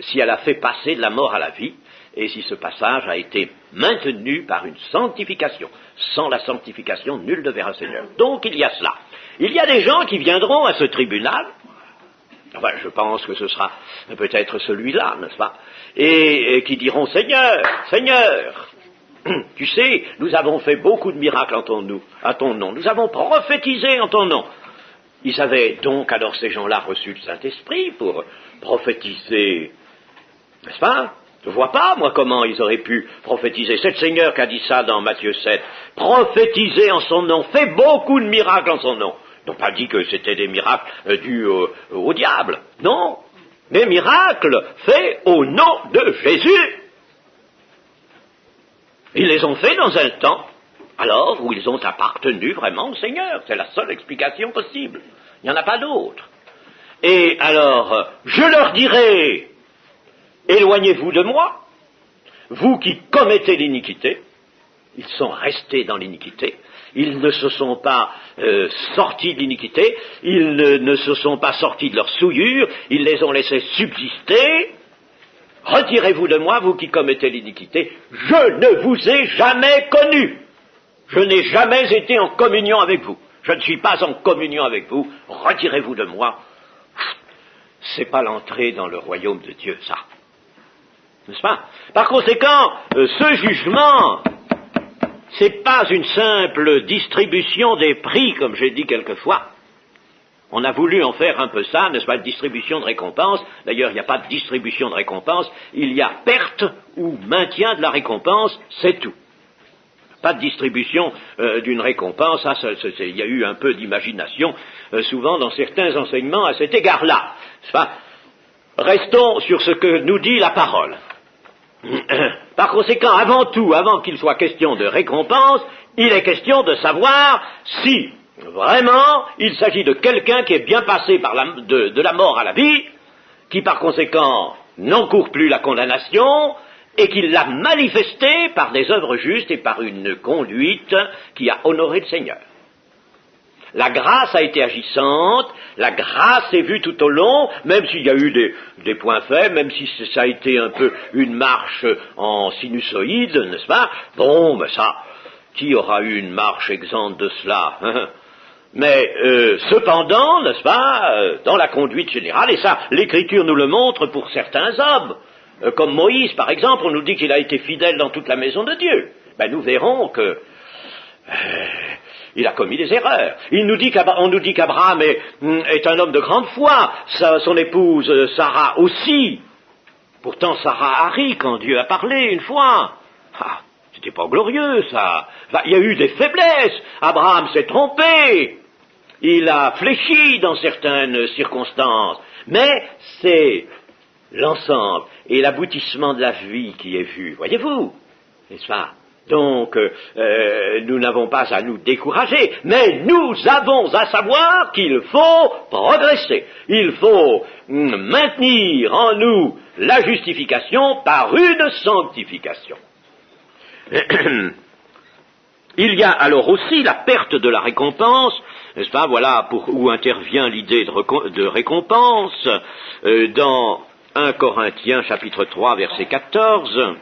si elle a fait passer de la mort à la vie, et si ce passage a été maintenu par une sanctification. Sans la sanctification, nul ne verra le Seigneur. Donc il y a cela. Il y a des gens qui viendront à ce tribunal, enfin je pense que ce sera peut-être celui-là, n'est-ce pas, et qui diront Seigneur, Seigneur, tu sais, nous avons fait beaucoup de miracles à ton nom, nous avons prophétisé en ton nom. Ils avaient donc alors ces gens-là reçu le Saint-Esprit pour prophétiser, n'est-ce pas? Je ne vois pas, moi, comment ils auraient pu prophétiser. C'est le Seigneur qui a dit ça dans Matthieu 7. Prophétiser en son nom, fait beaucoup de miracles en son nom. Ils n'ont pas dit que c'était des miracles dus au diable. Non, des miracles faits au nom de Jésus. Ils les ont faits dans un temps, alors, où ils ont appartenu vraiment au Seigneur. C'est la seule explication possible. Il n'y en a pas d'autre. Et alors, je leur dirai, éloignez-vous de moi, vous qui commettez l'iniquité. Ils sont restés dans l'iniquité, ils ne se sont pas sortis de l'iniquité, ils ne se sont pas sortis de leur souillure, ils les ont laissés subsister. Retirez-vous de moi, vous qui commettez l'iniquité, je ne vous ai jamais connu, je n'ai jamais été en communion avec vous, je ne suis pas en communion avec vous, retirez-vous de moi. C'est pas l'entrée dans le royaume de Dieu, ça. N'est-ce pas? Par conséquent, ce jugement, c'est pas une simple distribution des prix, comme j'ai dit quelquefois. On a voulu en faire un peu ça, n'est-ce pas, une distribution de récompense. D'ailleurs, il n'y a pas de distribution de récompense, il y a perte ou maintien de la récompense, c'est tout. Pas de distribution d'une récompense, ça, il y a eu un peu d'imagination, souvent dans certains enseignements à cet égard-là. N'est-ce pas? Restons sur ce que nous dit la parole. Par conséquent, avant tout, avant qu'il soit question de récompense, il est question de savoir si vraiment il s'agit de quelqu'un qui est bien passé de la mort à la vie, qui par conséquent n'encourt plus la condamnation, et qui l'a manifesté par des œuvres justes et par une conduite qui a honoré le Seigneur. La grâce a été agissante, la grâce est vue tout au long, même s'il y a eu des points faibles, même si ça a été un peu une marche en sinusoïde, n'est-ce pas? Bon, mais ça, qui aura eu une marche exempte de cela, hein? Mais cependant, n'est-ce pas, dans la conduite générale, et ça, l'Écriture nous le montre pour certains hommes, comme Moïse, par exemple, on nous dit qu'il a été fidèle dans toute la maison de Dieu. Ben, nous verrons que il a commis des erreurs. On nous dit qu'Abraham est un homme de grande foi, son épouse Sarah aussi. Pourtant Sarah a ri quand Dieu a parlé une fois. Ah, c'était pas glorieux ça. Il y a eu des faiblesses. Abraham s'est trompé. Il a fléchi dans certaines circonstances. Mais c'est l'ensemble et l'aboutissement de la vie qui est vu. Voyez-vous, n'est-ce pas? Donc, nous n'avons pas à nous décourager, mais nous avons à savoir qu'il faut progresser. Il faut maintenir en nous la justification par une sanctification. Il y a alors aussi la perte de la récompense, n'est-ce pas? Voilà où intervient l'idée de récompense dans 1 Corinthiens chapitre 3 verset 14.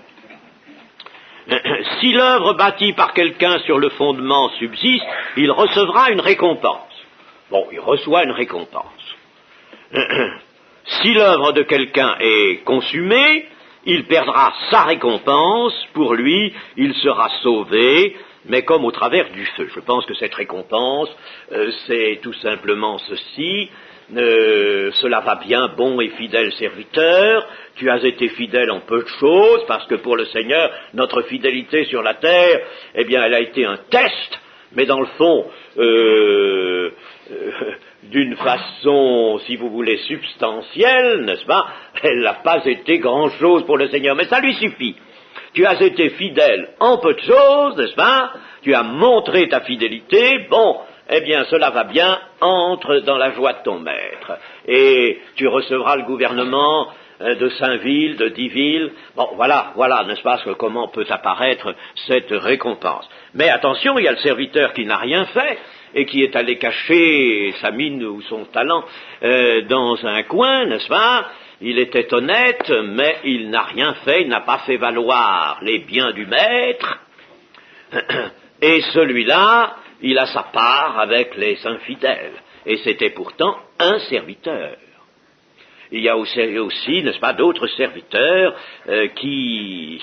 Si l'œuvre bâtie par quelqu'un sur le fondement subsiste, il recevra une récompense. Bon, il reçoit une récompense. Si l'œuvre de quelqu'un est consumée, il perdra sa récompense, pour lui, il sera sauvé, mais comme au travers du feu. Je pense que cette récompense, c'est tout simplement ceci. Cela va bien, bon et fidèle serviteur, tu as été fidèle en peu de choses, parce que pour le Seigneur, notre fidélité sur la terre, eh bien, elle a été un test, mais dans le fond, d'une façon, si vous voulez, substantielle, n'est-ce pas, elle n'a pas été grand-chose pour le Seigneur, mais ça lui suffit. Tu as été fidèle en peu de choses, n'est-ce pas, tu as montré ta fidélité, bon, eh bien, cela va bien, entre dans la joie de ton maître, et tu recevras le gouvernement de Saint-Ville, de Diville. Bon, voilà, n'est-ce pas, comment peut apparaître cette récompense. Mais attention, il y a le serviteur qui n'a rien fait et qui est allé cacher sa mine ou son talent dans un coin, n'est-ce pas? Il était honnête, mais il n'a rien fait, il n'a pas fait valoir les biens du maître. Et celui-là, il a sa part avec les infidèles. Et c'était pourtant un serviteur. Il y a aussi, n'est-ce pas, d'autres serviteurs qui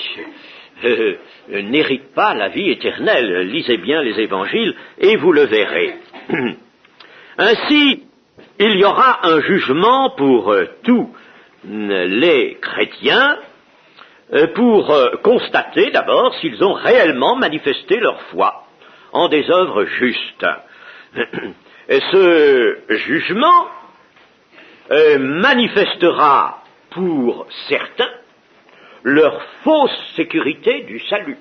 n'héritent pas la vie éternelle. Lisez bien les évangiles et vous le verrez. Ainsi, il y aura un jugement pour tous les chrétiens pour constater d'abord s'ils ont réellement manifesté leur foi en des œuvres justes. Et ce jugement manifestera pour certains leur fausse sécurité du salut.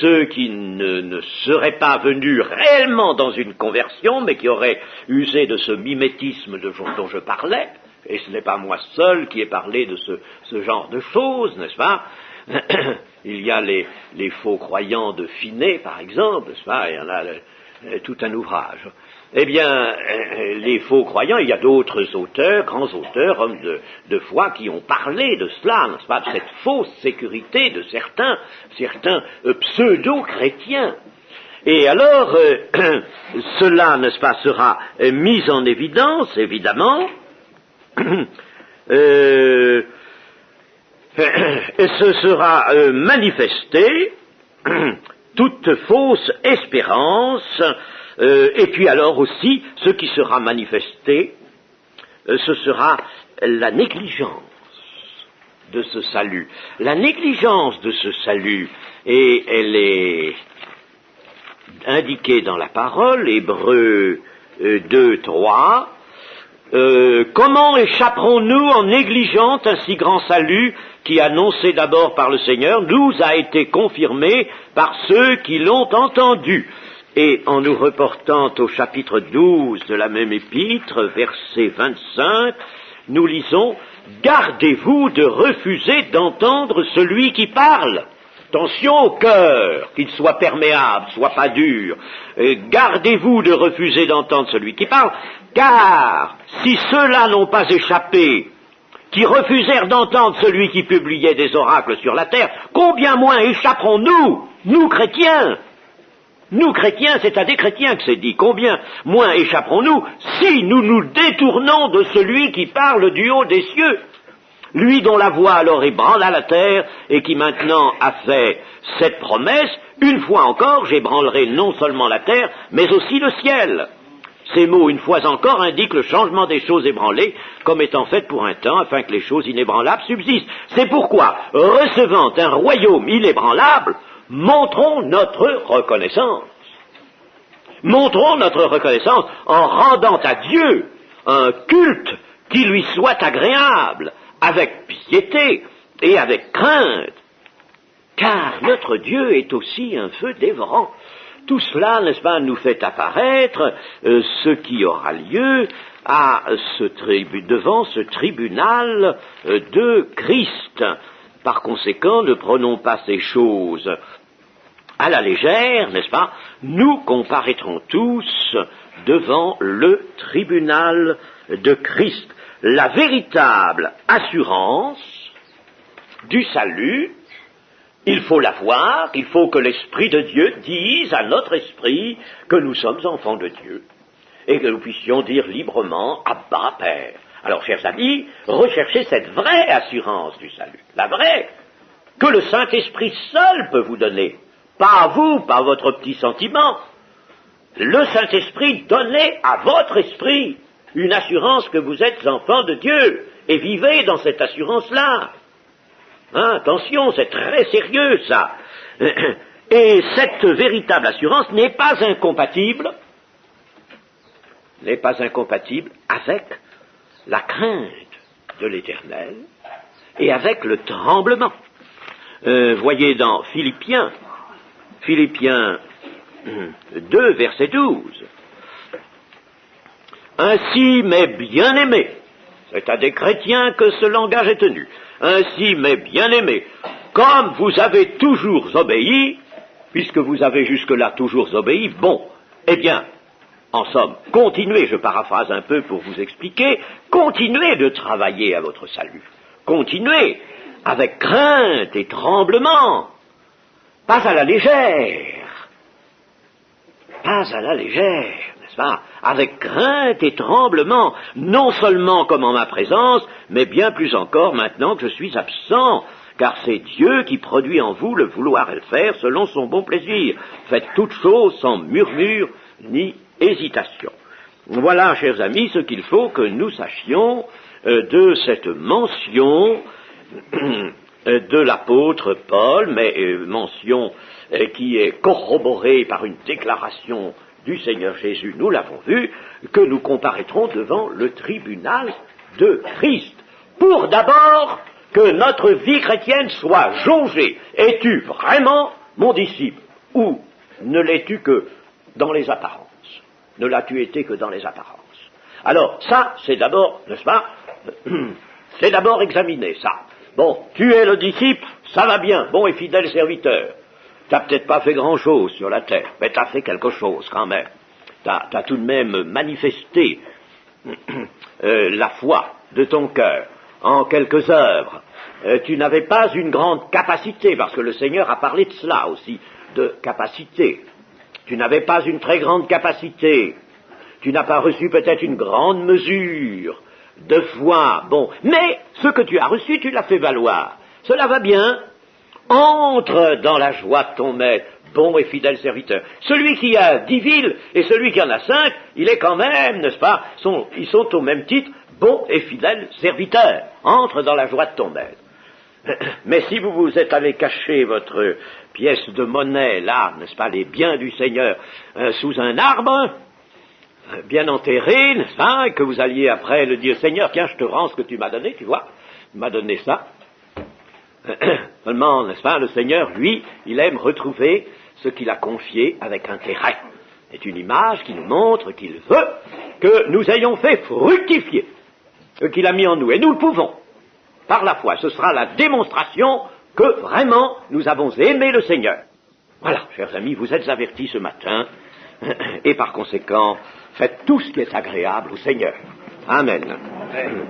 Ceux qui ne seraient pas venus réellement dans une conversion, mais qui auraient usé de ce mimétisme dont je parlais, et ce n'est pas moi seul qui ai parlé de ce genre de choses, n'est-ce pas? Il y a les faux croyants de Finet, par exemple, n'est-ce pas? Il y en a tout un ouvrage. Eh bien, les faux croyants, il y a d'autres auteurs, grands auteurs, hommes de foi, qui ont parlé de cela, n'est-ce pas, de cette fausse sécurité de certains pseudo-chrétiens. Et alors, cela, n'est-ce pas, sera mis en évidence, évidemment, et ce sera manifesté toute fausse espérance. Et puis alors aussi, ce qui sera manifesté, ce sera la négligence de ce salut. La négligence de ce salut, et elle est indiquée dans la parole, Hébreux 2:3. Comment échapperons-nous en négligeant un si grand salut qui, annoncé d'abord par le Seigneur, nous a été confirmé par ceux qui l'ont entendu? Et en nous reportant au chapitre 12 de la même épître, verset 25, nous lisons « Gardez-vous de refuser d'entendre celui qui parle ». Attention au cœur, qu'il soit perméable, soit pas dur. Gardez-vous de refuser d'entendre celui qui parle, car si ceux-là n'ont pas échappé, qui refusèrent d'entendre celui qui publiait des oracles sur la terre, combien moins échapperons-nous, nous chrétiens? Nous chrétiens, c'est à des chrétiens que c'est dit, combien moins échapperons-nous si nous nous détournons de celui qui parle du haut des cieux, lui dont la voix alors ébranla la terre et qui maintenant a fait cette promesse, une fois encore j'ébranlerai non seulement la terre, mais aussi le ciel. Ces mots, une fois encore, indiquent le changement des choses ébranlées comme étant faites pour un temps, afin que les choses inébranlables subsistent. C'est pourquoi, recevant un royaume inébranlable, montrons notre reconnaissance. Montrons notre reconnaissance en rendant à Dieu un culte qui lui soit agréable, avec piété et avec crainte, car notre Dieu est aussi un feu dévorant. Tout cela, n'est-ce pas, nous fait apparaître ce qui aura lieu devant ce tribunal de Christ. Par conséquent, ne prenons pas ces choses à la légère, n'est-ce pas? Nous comparaîtrons tous devant le tribunal de Christ. La véritable assurance du salut, il faut l'avoir, il faut que l'Esprit de Dieu dise à notre esprit que nous sommes enfants de Dieu et que nous puissions dire librement « Abba, Père ». Alors, chers amis, recherchez cette vraie assurance du salut, la vraie, que le Saint-Esprit seul peut vous donner, pas à vous, pas à votre petit sentiment. Le Saint-Esprit donnez à votre esprit une assurance que vous êtes enfants de Dieu, et vivez dans cette assurance-là. Hein, attention, c'est très sérieux ça. Et cette véritable assurance n'est pas incompatible avec la crainte de l'Éternel et avec le tremblement. Voyez dans Philippiens 2, verset 12. Ainsi, mes bien-aimés, C'est à des chrétiens que ce langage est tenu. Ainsi, mes bien-aimés, comme vous avez toujours obéi, puisque vous avez jusque-là toujours obéi, bon, eh bien, en somme, continuez, je paraphrase un peu pour vous expliquer, continuez de travailler à votre salut. Continuez avec crainte et tremblement, pas à la légère, pas à la légère, n'est-ce pas, avec crainte et tremblement, non seulement comme en ma présence, mais bien plus encore maintenant que je suis absent, car c'est Dieu qui produit en vous le vouloir et le faire selon son bon plaisir. Faites toutes choses sans murmure ni hésitation. Voilà, chers amis, ce qu'il faut que nous sachions de cette mention de l'apôtre Paul, mais mention qui est corroborée par une déclaration du Seigneur Jésus, nous l'avons vu, que nous comparaîtrons devant le tribunal de Christ, pour d'abord que notre vie chrétienne soit jaugée. Es-tu vraiment mon disciple, ou ne l'es-tu que dans les apparences? Ne l'as-tu été que dans les apparences? Alors, ça, c'est d'abord, n'est-ce pas, c'est d'abord examiner ça. Bon, tu es le disciple, ça va bien, bon et fidèle serviteur. Tu n'as peut-être pas fait grand-chose sur la terre, mais tu as fait quelque chose quand même. Tu as tout de même manifesté la foi de ton cœur en quelques œuvres. Tu n'avais pas une grande capacité, parce que le Seigneur a parlé de cela aussi, de capacité. Tu n'avais pas une très grande capacité. Tu n'as pas reçu peut-être une grande mesure de foi. Bon, mais ce que tu as reçu, tu l'as fait valoir. Cela va bien. Entre dans la joie de ton maître, bon et fidèle serviteur. Celui qui a 10 villes et celui qui en a 5, il est quand même, n'est-ce pas, ils sont au même titre, bon et fidèle serviteur. Entre dans la joie de ton maître. Mais si vous vous êtes allé cacher votre pièce de monnaie, là, n'est-ce pas, les biens du Seigneur, sous un arbre, bien enterré, n'est-ce pas, et que vous alliez après le dire, Seigneur, tiens, je te rends ce que tu m'as donné, tu vois, tu m'as donné ça. Seulement, n'est-ce pas, le Seigneur, lui, il aime retrouver ce qu'il a confié avec intérêt. C'est une image qui nous montre qu'il veut que nous ayons fait fructifier ce qu'il a mis en nous. Et nous le pouvons, par la foi. Ce sera la démonstration que vraiment nous avons aimé le Seigneur. Voilà, chers amis, vous êtes avertis ce matin, et par conséquent, faites tout ce qui est agréable au Seigneur. Amen. Amen.